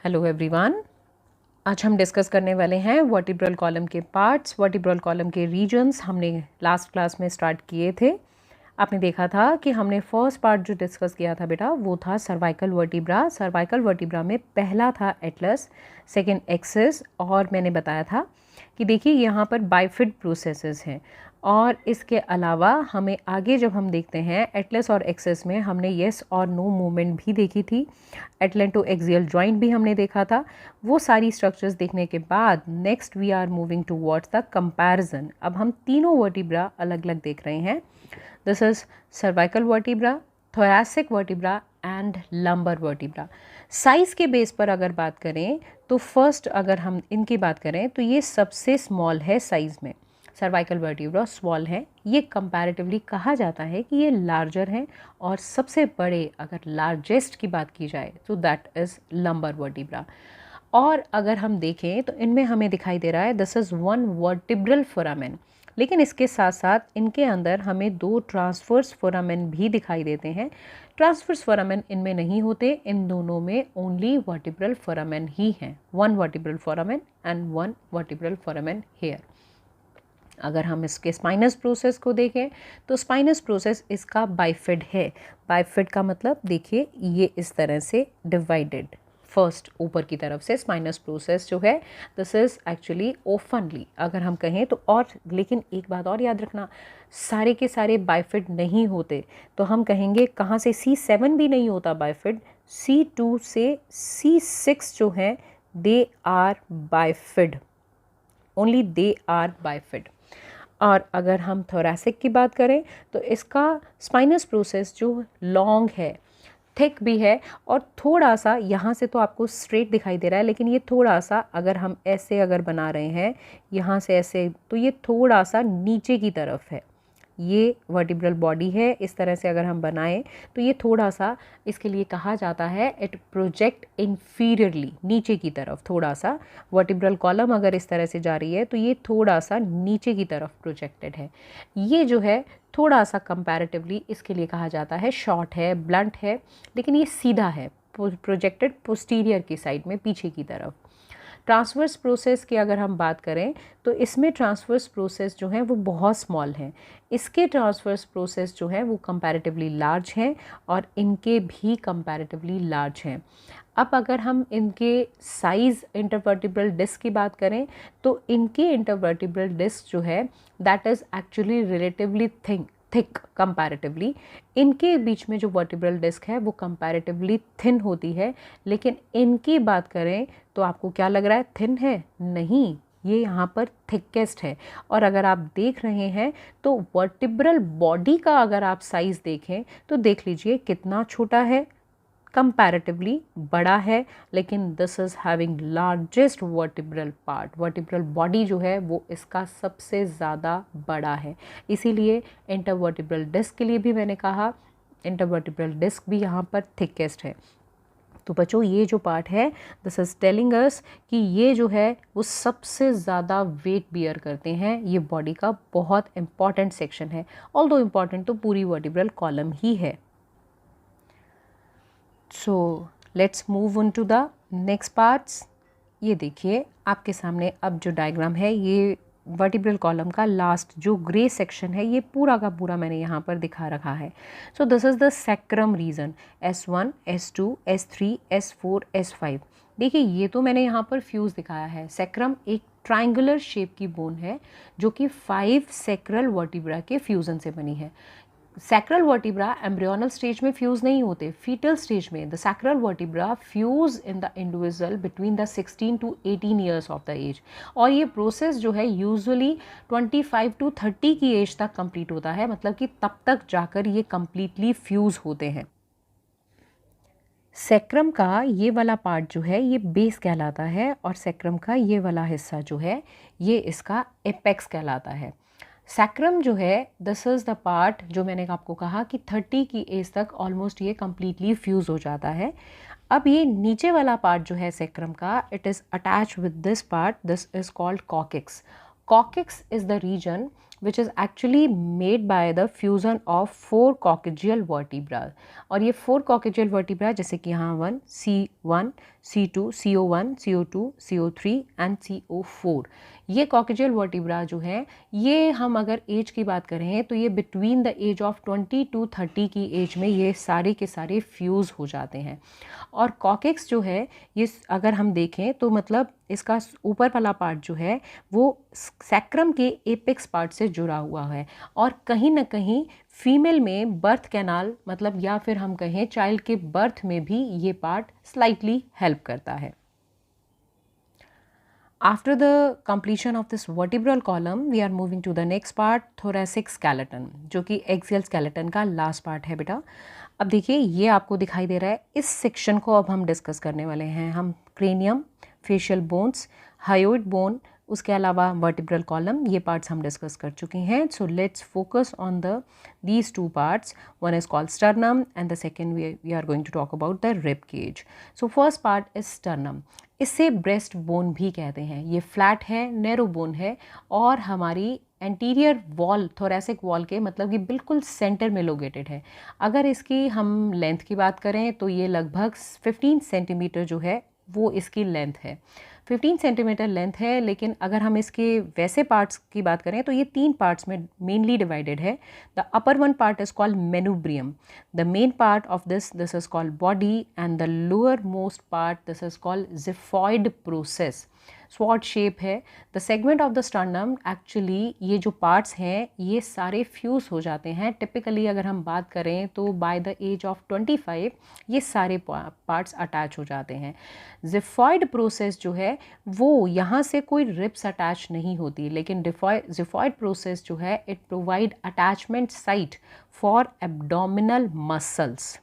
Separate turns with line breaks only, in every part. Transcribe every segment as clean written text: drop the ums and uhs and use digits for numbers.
Hello everyone. आज हम discuss करने वाले हैं वर्टिब्रल कॉलम के पार्ट्स, वर्टिब्रल कॉलम के रीजन्स। हमने लास्ट क्लास में स्टार्ट किए थे। आपने देखा था कि हमने फर्स्ट पार्ट जो डिस्कस किया था बेटा वो था सर्वाइकल वर्टिब्रा। सर्वाइकल वर्टिब्रा में पहला था एटलस, सेकंड एक्सिस, और मैंने बताया था कि देखिए यहाँ पर बाइफिड प्रोसेसेस हैं। और इसके अलावा हमें आगे जब हम देखते हैं एटलस और एक्सिस में हमने येस और नो मूवमेंट भी देखी थी, एटलेंटो एक्सियल जॉइंट भी हमने देखा था। वो सारी स्ट्रक्चर्स देखने के बाद next we are moving towards the comparison. अब हम तीनों वर्टिब्रा अलग अलग देख रहे हैं। This is cervical vertebra, thoracic vertebra and lumbar vertebra. Size के बेस पर अगर बात करें तो फर्स्ट अगर हम इनकी बात करें तो ये सबसे स्मॉल है साइज़ में। सर्वाइकल वर्टिब्रा स्मॉल है, ये कंपैरेटिवली कहा जाता है कि ये लार्जर हैं। और सबसे बड़े अगर लार्जेस्ट की बात की जाए तो दैट इज़ लंबर वर्टिब्रा। और अगर हम देखें तो इनमें हमें दिखाई दे रहा है this is one vertebral foramen, लेकिन इसके साथ साथ इनके अंदर हमें दो ट्रांसवर्स फोरामेन भी दिखाई देते हैं। ट्रांसवर्स फोरामेन इनमें नहीं होते, इन दोनों में ओनली वर्टिब्रल फोरामेन ही हैं। One vertebral foramen and one vertebral foramen here. अगर हम इसके स्पाइनस प्रोसेस को देखें तो स्पाइनस प्रोसेस इसका बाइफिड है। बाइफिड का मतलब देखिए ये इस तरह से डिवाइडेड, फर्स्ट ऊपर की तरफ से स्पाइनस प्रोसेस जो है दिस इज़ एक्चुअली ओफनली अगर हम कहें तो। और लेकिन एक बात और याद रखना, सारे के सारे बाइफिड नहीं होते। तो हम कहेंगे कहाँ से C7 भी नहीं होता बाइफिड, C2 से C6 जो हैं they are bifid, only they are bifid. और अगर हम थोरैसिक की बात करें तो इसका स्पाइनस प्रोसेस जो लॉन्ग है, थिक भी है, और थोड़ा सा यहाँ से तो आपको स्ट्रेट दिखाई दे रहा है, लेकिन ये थोड़ा सा अगर हम ऐसे अगर बना रहे हैं यहाँ से ऐसे तो ये थोड़ा सा नीचे की तरफ है। ये वर्टिब्रल बॉडी है, इस तरह से अगर हम बनाएं तो ये थोड़ा सा, इसके लिए कहा जाता है इट प्रोजेक्ट इन्फीरियरली, नीचे की तरफ थोड़ा सा। वर्टिब्रल कॉलम अगर इस तरह से जा रही है तो ये थोड़ा सा नीचे की तरफ प्रोजेक्टेड है। ये जो है थोड़ा सा कंपैरेटिवली इसके लिए कहा जाता है शॉर्ट है, ब्लंट है, लेकिन ये सीधा है, प्रोजेक्टेड पोस्टीरियर की साइड में, पीछे की तरफ। ट्रांसवर्स प्रोसेस की अगर हम बात करें तो इसमें ट्रांसवर्स प्रोसेस जो हैं वो बहुत स्मॉल हैं। इसके ट्रांसवर्स प्रोसेस जो हैं वो कंपैरेटिवली लार्ज हैं और इनके भी कंपैरेटिवली लार्ज हैं। अब अगर हम इनके साइज़ इंटरवर्टिब्रल डिस्क की बात करें तो इनके इंटरवर्टिब्रल डिस्क जो है that is actually relatively thick comparatively. इनके बीच में जो वर्टिब्रल डिस्क है वो कंपैरेटिवली थिन होती है, लेकिन इनकी बात करें तो आपको क्या लग रहा है, थिन है? नहीं, ये यहाँ पर थिकेस्ट है। और अगर आप देख रहे हैं तो वर्टिब्रल बॉडी का अगर आप साइज़ देखें तो देख लीजिए कितना छोटा है, कंपैरेटिवली बड़ा है, लेकिन this is having largest vertebral part. Vertebral body जो है वो इसका सबसे ज़्यादा बड़ा है, इसीलिए इंटरवर्टिब्रल डिस्क के लिए भी मैंने कहा इंटरवर्टिब्रल डिस्क भी यहाँ पर थिकेस्ट है। तो बच्चों ये जो पार्ट है दिस इज़ टेलिंग अस कि ये जो है वो सबसे ज़्यादा वेट बियर करते हैं, ये बॉडी का बहुत इंपॉर्टेंट सेक्शन है। ऑल्दो इम्पॉर्टेंट तो पूरी वर्टिब्रल कॉलम ही है। So let's move on to the next parts. ये देखिए आपके सामने अब जो डायग्राम है ये वर्टिब्रल कॉलम का लास्ट जो ग्रे सेक्शन है ये पूरा का पूरा मैंने यहाँ पर दिखा रखा है। So this is the sacrum region, S1, S2, S3, S4, S5। देखिए ये तो मैंने यहाँ पर फ्यूज़ दिखाया है। सैक्रम एक ट्राइंगुलर शेप की बोन है जो कि 5 सैक्रल वर्टिब्रा के फ्यूज़न से बनी है। सैक्रल वर्टिब्रा एम्ब्रियोनल स्टेज में फ्यूज़ नहीं होते, फीटल स्टेज में the sacral vertebra fuse in the individual between the 16 to 18 years of the age. और ये प्रोसेस जो है यूजुअली 25 to 30 की एज तक कंप्लीट होता है, मतलब कि तब तक जाकर ये कंप्लीटली फ्यूज़ होते हैं। सैक्रम का ये वाला पार्ट जो है ये बेस कहलाता है और सैक्रम का ये वाला हिस्सा जो है ये इसका एपेक्स कहलाता है। सैक्रम जो है दिस इज़ द पार्ट जो मैंने आपको कहा कि 30 की एज तक ऑलमोस्ट ये कम्प्लीटली फ्यूज़ हो जाता है। अब ये नीचे वाला पार्ट जो है सैक्रम का it is attach with this part, this is called coccyx. Coccyx is the region which is actually made by the fusion of 4 coccygeal vertebra. और ये 4 coccygeal vertebra जैसे कि यहाँ 1, C1, C2, CO1, CO2, CO3 and CO4, ये coccygeal vertebra जो है ये हम अगर एज की बात करें तो ये between the age of 20 to 30 की एज में ये सारे के सारे फ्यूज़ हो जाते हैं। और कॉकेक्स जो है ये अगर हम देखें तो मतलब इसका ऊपर वाला पार्ट जो है वो सैक्रम के एपेक्स पार्ट से जुड़ा हुआ है और कहीं ना कहीं फीमेल में बर्थ कैनाल मतलब या फिर हम कहें चाइल्ड के बर्थ में भी ये पार्ट स्लाइटली हेल्प करता है। After the completion of this vertebral column, we are moving to the next part, thoracic skeleton, जो कि axial skeleton का last part है बेटा। अब देखिए ये आपको दिखाई दे रहा है, इस सेक्शन को अब हम डिस्कस करने वाले हैं। हम cranium, facial bones, hyoid bone, उसके अलावा वर्टिब्रल कॉलम, ये पार्ट्स हम डिस्कस कर चुके हैं। So let's focus on these two parts. One is called sternum and the second we are going to talk about the rib cage. So first part is sternum. इसे breast bone भी कहते हैं। ये flat है, narrow bone है और हमारी anterior wall, thoracic wall के मतलब कि बिल्कुल सेंटर में लोकेटेड है। अगर इसकी हम लेंथ की बात करें तो ये लगभग 15 सेंटीमीटर जो है वो इसकी लेंथ है, 15 सेंटीमीटर लेंथ है। लेकिन अगर हम इसके वैसे पार्ट्स की बात करें तो ये 3 पार्ट्स में मेनली डिवाइडेड है। The upper one part is called manubrium, the main part of this is called body and the lower most part this is called xiphoid process, sword shape है। The segment of the sternum, actually ये जो parts हैं ये सारे fuse हो जाते हैं। Typically अगर हम बात करें तो बाय द एज ऑफ 25 ये सारे पार्ट्स अटैच हो जाते हैं। जिफॉइड प्रोसेस जो है वो यहाँ से कोई रिब्स अटैच नहीं होती, लेकिन जिफॉइड प्रोसेस जो है it provide attachment site for abdominal muscles.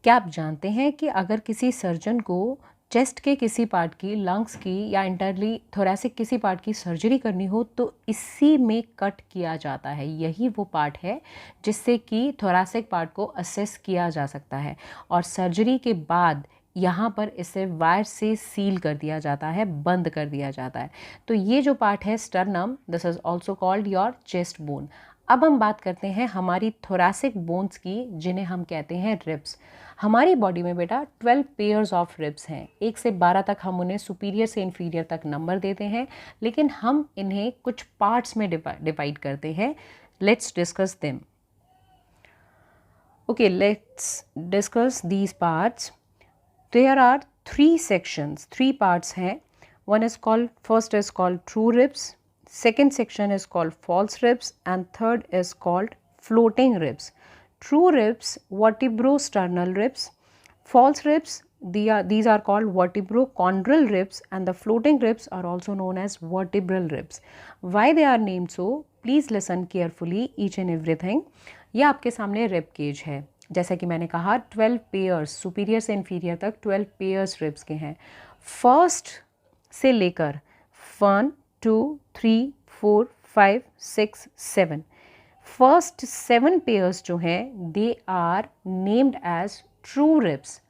क्या आप जानते हैं कि अगर किसी सर्जन को चेस्ट के किसी पार्ट की, लंग्स की या इंटरली थोरेसिक किसी पार्ट की सर्जरी करनी हो तो इसी में कट किया जाता है। यही वो पार्ट है जिससे कि थोरेसिक पार्ट को असेस किया जा सकता है और सर्जरी के बाद यहाँ पर इसे वायर से सील कर दिया जाता है, बंद कर दिया जाता है। तो ये जो पार्ट है sternum, this is also called your chest bone. अब हम बात करते हैं हमारी थोरेसिक बोन्स की, जिन्हें हम कहते हैं रिब्स। हमारी बॉडी में बेटा 12 पेयर्स ऑफ रिब्स हैं, 1 से 12 तक हम उन्हें सुपीरियर से इन्फीरियर तक नंबर देते हैं, लेकिन हम इन्हें कुछ पार्ट्स में डिवाइड करते हैं। Let's discuss them. Okay, let's discuss these parts. There are 3 sections, 3 parts हैं। One is called, first is called true ribs, second section is called false ribs and third is called floating ribs. True ribs, vertebrosternal ribs. False ribs, these are called vertebrochondral ribs and the floating ribs are also known as vertebral ribs. Why they are named so? Please listen carefully each and everything. ये आपके सामने rib cage है। जैसा कि मैंने कहा 12 pairs, superior से inferior तक 12 पेयर्स रिब्स के हैं। फर्स्ट से लेकर 1, 2, 3, 4, 5, 6, 7, फर्स्ट 7 पेयर्स जो हैं they are named as true ribs.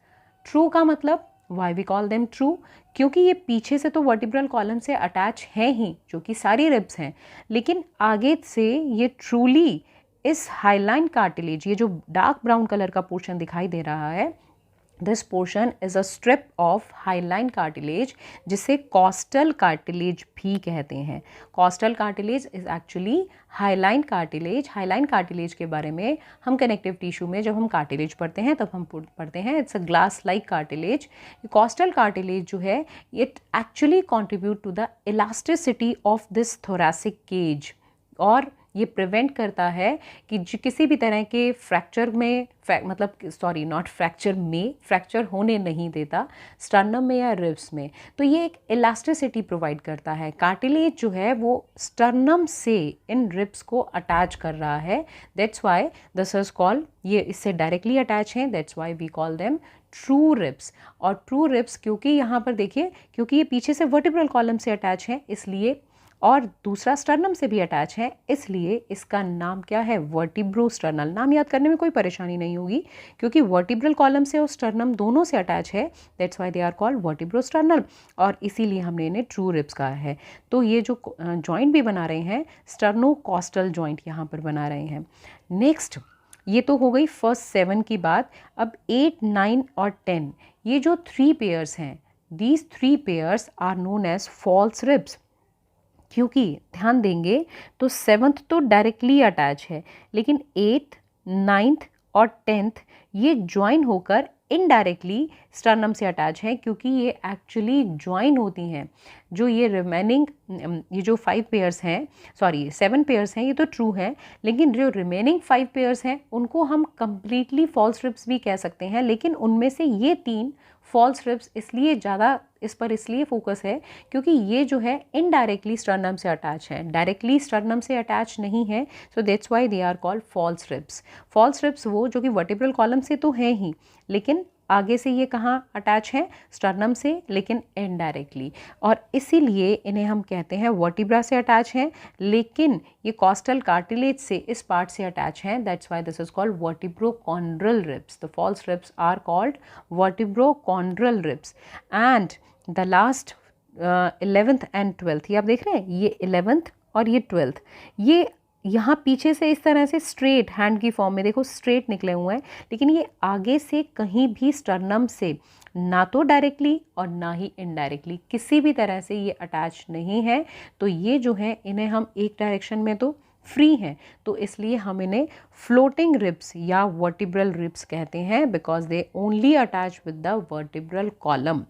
True का मतलब why we call them true, क्योंकि ये पीछे से तो वर्टिब्रल कॉलम से अटैच हैं ही, जो कि सारी रिब्स हैं, लेकिन आगे से ये ट्रूली इस हाईलाइन कार्टिलेज, ये जो डार्क ब्राउन कलर का पोर्शन दिखाई दे रहा है, this portion is a strip of hyaline cartilage, जिसे कॉस्टल कार्टिलेज भी कहते हैं। Costal cartilage is actually hyaline cartilage. Hyaline cartilage के बारे में हम कनेक्टिव टिश्यू में जब हम कार्टिलेज पढ़ते हैं तब हम पढ़ते हैं it's a glass like cartilage. Costal cartilage जो है it actually contribute to the elasticity of this thoracic cage और ये प्रिवेंट करता है कि किसी भी तरह के फ्रैक्चर में फ्रैक्चर होने नहीं देता स्टर्नम में या रिब्स में। तो ये एक इलास्टिसिटी प्रोवाइड करता है। कार्टिलेज जो है वो स्टर्नम से इन रिब्स को अटैच कर रहा है, that's why this is called, ये इससे डायरेक्टली अटैच हैं, that's why we call them true ribs. और ट्रू रिब्स क्योंकि यहाँ पर देखिए, क्योंकि ये पीछे से वर्टिब्रल कॉलम से अटैच हैं इसलिए, और दूसरा स्टर्नम से भी अटैच है, इसलिए इसका नाम क्या है, वर्टिब्रोस्टर्नल। नाम याद करने में कोई परेशानी नहीं होगी क्योंकि वर्टिब्रल कॉलम से और स्टर्नम दोनों से अटैच है, that's why they are called vertebrosternal, और इसीलिए हमने इन्हें ट्रू रिब्स कहा है। तो ये जो जॉइंट भी बना रहे हैं, स्टर्नोकॉस्टल जॉइंट यहाँ पर बना रहे हैं। नेक्स्ट, ये तो हो गई फर्स्ट 7 की बात। अब 8, 9 और 10, ये जो 3 पेयर्स हैं, these 3 pairs are known as false ribs, क्योंकि ध्यान देंगे तो 7th तो डायरेक्टली अटैच है, लेकिन 8th, 9th और 10th ये ज्वाइन होकर इनडायरेक्टली स्टर्नम से अटैच है, क्योंकि ये एक्चुअली ज्वाइन होती हैं। जो ये रिमेनिंग ये जो 5 पेयर्स हैं, सॉरी 7 पेयर्स हैं, ये तो ट्रू हैं, लेकिन जो रिमेनिंग 5 पेयर्स हैं उनको हम कंप्लीटली फॉल्स रिब्स भी कह सकते हैं, लेकिन उनमें से ये 3 फॉल्स रिब्स इसलिए ज़्यादा इस पर इसलिए फोकस है क्योंकि ये जो है इनडायरेक्टली स्टर्नम से अटैच है, डायरेक्टली स्टर्नम से अटैच नहीं है, so that's why they are called false ribs. False ribs वो जो कि वर्टिब्रल कॉलम से तो हैं ही, लेकिन आगे से ये कहाँ अटैच है, स्टर्नम से, लेकिन इनडायरेक्टली, और इसीलिए इन्हें हम कहते हैं वर्टिब्रा से अटैच हैं, लेकिन ये कॉस्टल कार्टिलेज से इस पार्ट से अटैच हैं, that's why this is called vertebrochondral ribs. The false ribs are called vertebrochondral ribs. And the last 11th and 12th, ये आप देख रहे हैं, ये 11th और ये 12th, ये यहाँ पीछे से इस तरह से स्ट्रेट हैंड की फॉर्म में देखो स्ट्रेट निकले हुए हैं, लेकिन ये आगे से कहीं भी स्टर्नम से ना तो डायरेक्टली और ना ही इनडायरेक्टली किसी भी तरह से ये अटैच नहीं है। तो ये जो है इन्हें हम एक डायरेक्शन में तो फ्री हैं, तो इसलिए हम इन्हें फ्लोटिंग रिब्स या वर्टिब्रल रिब्स कहते हैं, because they only attach with the vertebral column.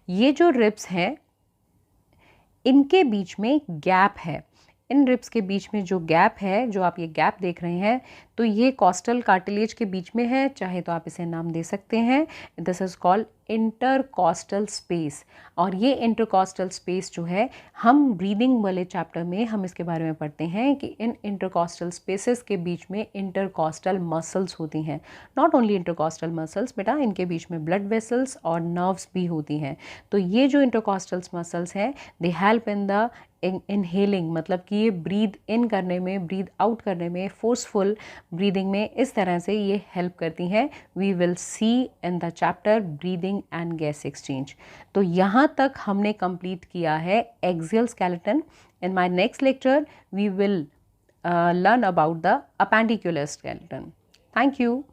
ये जो रिब्स हैं इनके बीच में गैप है, इन रिब्स के बीच में जो गैप है, जो आप ये गैप देख रहे हैं, तो ये कॉस्टल कार्टिलेज के बीच में है, चाहे तो आप इसे नाम दे सकते हैं, this is called intercostal space. और ये इंटरकॉस्टल स्पेस जो है, हम ब्रीदिंग वाले चैप्टर में हम इसके बारे में पढ़ते हैं कि इन इंटरकॉस्टल स्पेसेस के बीच में इंटरकॉस्टल मसल्स होती हैं। नॉट ओनली इंटरकॉस्टल मसल्स बेटा, इनके बीच में ब्लड वेसल्स और नर्व्स भी होती हैं। तो ये जो इंटरकॉस्टल मसल्स हैं, they help in the inhaling, मतलब कि ये ब्रीद इन करने में, ब्रीद आउट करने में, फोर्सफुल ब्रीदिंग में इस तरह से ये हेल्प करती हैं। We will see in the chapter breathing and gas exchange. तो यहाँ तक हमने कंप्लीट किया है axial skeleton. In my next lecture we will learn about the appendicular skeleton. Thank you.